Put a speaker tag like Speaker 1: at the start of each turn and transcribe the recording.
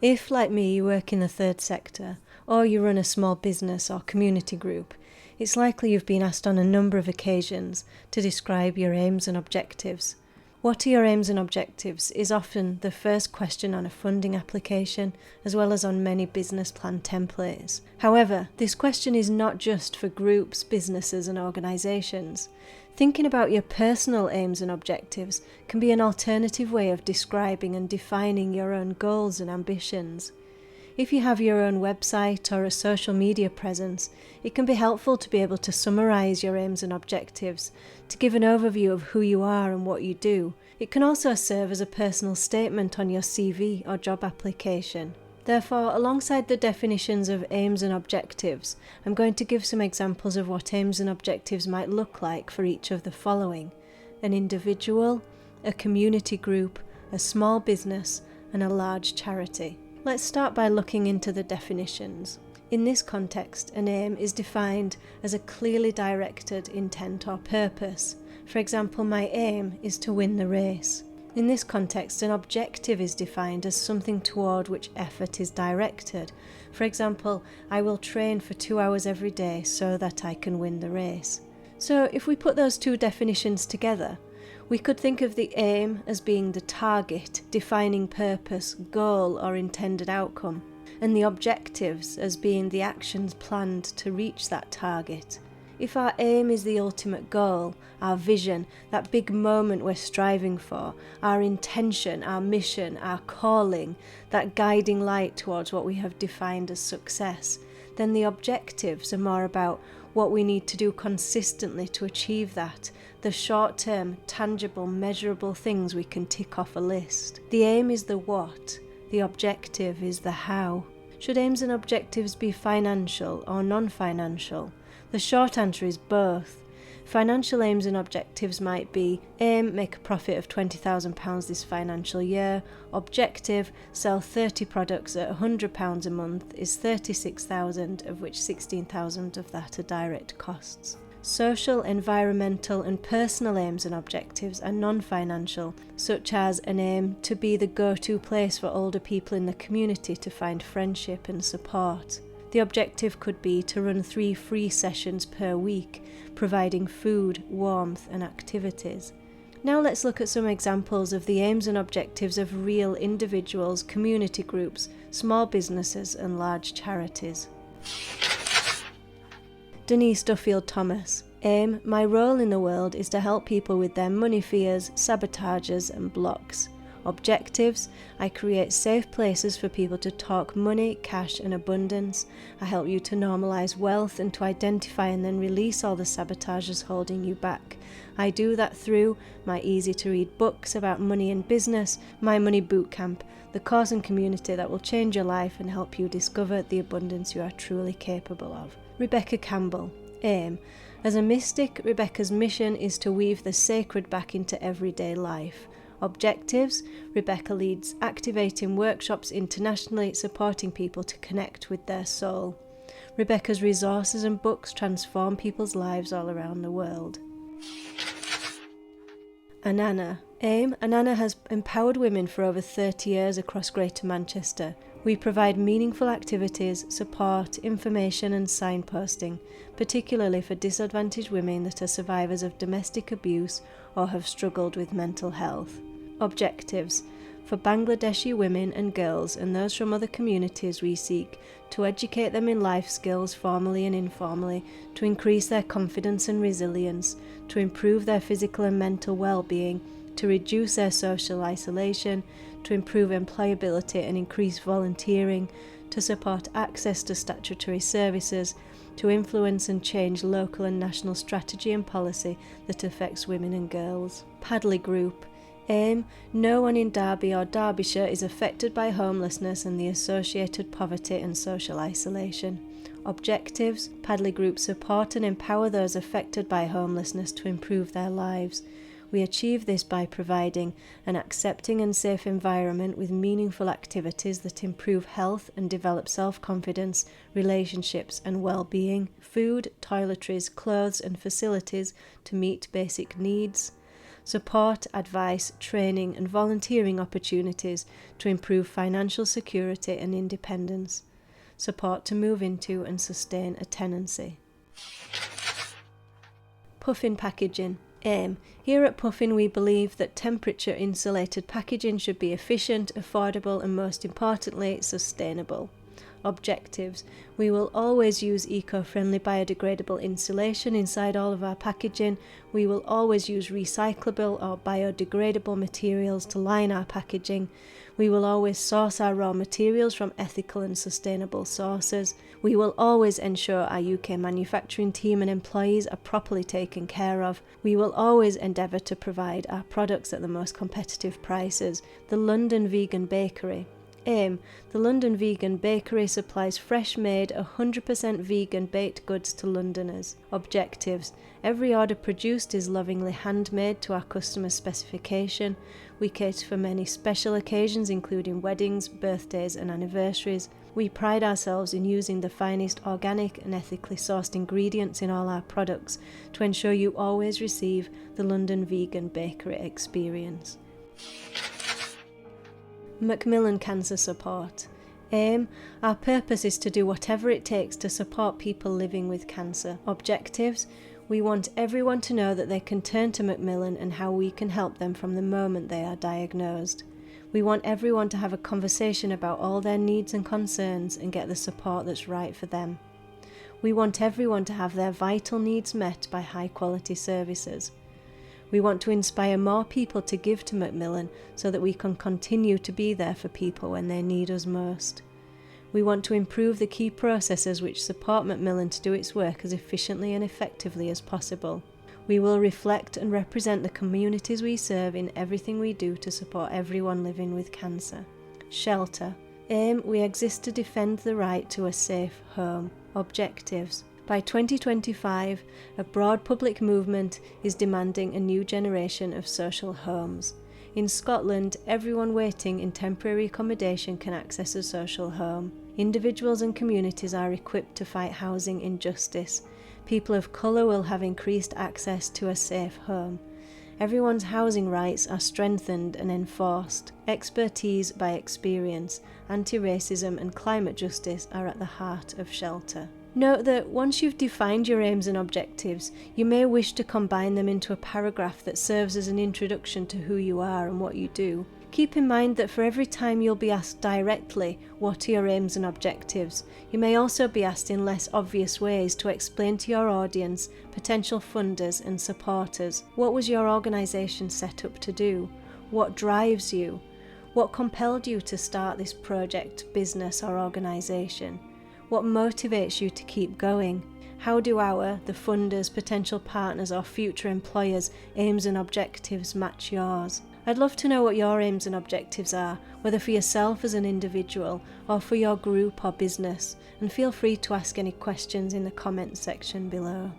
Speaker 1: If, like me, you work in the third sector, or you run a small business or community group, it's likely you've been asked on a number of occasions to describe your aims and objectives. What are your aims and objectives is often the first question on a funding application, as well as on many business plan templates. However, this question is not just for groups, businesses and organisations. Thinking about your personal aims and objectives can be an alternative way of describing and defining your own goals and ambitions. If you have your own website or a social media presence, it can be helpful to be able to summarise your aims and objectives, to give an overview of who you are and what you do. It can also serve as a personal statement on your CV or job application. Therefore, alongside the definitions of aims and objectives, I'm going to give some examples of what aims and objectives might look like for each of the following: an individual, a community group, a small business, and a large charity. Let's start by looking into the definitions. In this context, an aim is defined as a clearly directed intent or purpose. For example, my aim is to win the race. In this context, an objective is defined as something toward which effort is directed. For example, I will train for 2 hours every day so that I can win the race. So if we put those two definitions together, we could think of the aim as being the target, defining purpose, goal or intended outcome, and the objectives as being the actions planned to reach that target. If our aim is the ultimate goal, our vision, that big moment we're striving for, our intention, our mission, our calling, that guiding light towards what we have defined as success, then the objectives are more about what we need to do consistently to achieve that, the short-term, tangible, measurable things we can tick off a list. The aim is the what, the objective is the how. Should aims and objectives be financial or non-financial? The short answer is both. Financial aims and objectives might be: aim, make a profit of £20,000 this financial year. Objective, sell 30 products at £100 a month is £36,000, of which £16,000 of that are direct costs. Social, environmental and personal aims and objectives are non-financial, such as an aim to be the go-to place for older people in the community to find friendship and support. The objective could be to run 3 free sessions per week, providing food, warmth and activities. Now let's look at some examples of the aims and objectives of real individuals, community groups, small businesses and large charities. Denise Duffield Thomas. Aim: my role in the world is to help people with their money fears, sabotages and blocks. Objectives: I create safe places for people to talk money, cash and abundance. I help you to normalise wealth and to identify and then release all the sabotages holding you back. I do that through my easy-to-read books about money and business, My Money Bootcamp, the course and community that will change your life and help you discover the abundance you are truly capable of. Rebecca Campbell. Aim: as a mystic, Rebecca's mission is to weave the sacred back into everyday life. Objectives: Rebecca leads activating workshops internationally, supporting people to connect with their soul. Rebecca's resources and books transform people's lives all around the world. Anana. Aim: Anana has empowered women for over 30 years across Greater Manchester. We provide meaningful activities, support, information and signposting, particularly for disadvantaged women that are survivors of domestic abuse or have struggled with mental health. Objectives: for Bangladeshi women and girls and those from other communities, we seek to educate them in life skills formally and informally, to increase their confidence and resilience, to improve their physical and mental well-being, to reduce their social isolation, to improve employability and increase volunteering, to support access to statutory services, to influence and change local and national strategy and policy that affects women and girls. Padley Group. Aim: no one in Derby or Derbyshire is affected by homelessness and the associated poverty and social isolation. Objectives: Padley Group support and empower those affected by homelessness to improve their lives. We achieve this by providing an accepting and safe environment with meaningful activities that improve health and develop self-confidence, relationships and well-being, food, toiletries, clothes and facilities to meet basic needs, support, advice, training and volunteering opportunities to improve financial security and independence, support to move into and sustain a tenancy. Puffin packaging. Aim. Here at Puffin we believe that temperature insulated packaging should be efficient, affordable and most importantly sustainable. Objectives. We will always use eco-friendly biodegradable insulation inside all of our packaging. We will always use recyclable or biodegradable materials to line our packaging. We will always source our raw materials from ethical and sustainable sources. We will always ensure our UK manufacturing team and employees are properly taken care of. We will always endeavour to provide our products at the most competitive prices. The London Vegan Bakery. Aim. The London Vegan Bakery supplies fresh-made, 100% vegan baked goods to Londoners. Objectives. Every order produced is lovingly handmade to our customer's specification. We cater for many special occasions including weddings, birthdays and anniversaries. We pride ourselves in using the finest organic and ethically sourced ingredients in all our products to ensure you always receive the London Vegan Bakery experience. Macmillan Cancer Support. Aim. Our purpose is to do whatever it takes to support people living with cancer. Objectives. We want everyone to know that they can turn to Macmillan and how we can help them from the moment they are diagnosed. We want everyone to have a conversation about all their needs and concerns and get the support that's right for them. We want everyone to have their vital needs met by high quality services. We want to inspire more people to give to Macmillan so that we can continue to be there for people when they need us most. We want to improve the key processes which support Macmillan to do its work as efficiently and effectively as possible. We will reflect and represent the communities we serve in everything we do to support everyone living with cancer. Shelter. Aim. We exist to defend the right to a safe home. Objectives. By 2025, a broad public movement is demanding a new generation of social homes. In Scotland, everyone waiting in temporary accommodation can access a social home. Individuals and communities are equipped to fight housing injustice. People of colour will have increased access to a safe home. Everyone's housing rights are strengthened and enforced. Expertise by experience, anti-racism and climate justice are at the heart of Shelter. Note that once you've defined your aims and objectives, you may wish to combine them into a paragraph that serves as an introduction to who you are and what you do. Keep in mind that for every time you'll be asked directly, what are your aims and objectives, you may also be asked in less obvious ways to explain to your audience, potential funders and supporters, what was your organisation set up to do? What drives you? What compelled you to start this project, business or organisation? What motivates you to keep going? How do the funders, potential partners or future employers' aims and objectives match yours? I'd love to know what your aims and objectives are, whether for yourself as an individual or for your group or business, and feel free to ask any questions in the comments section below.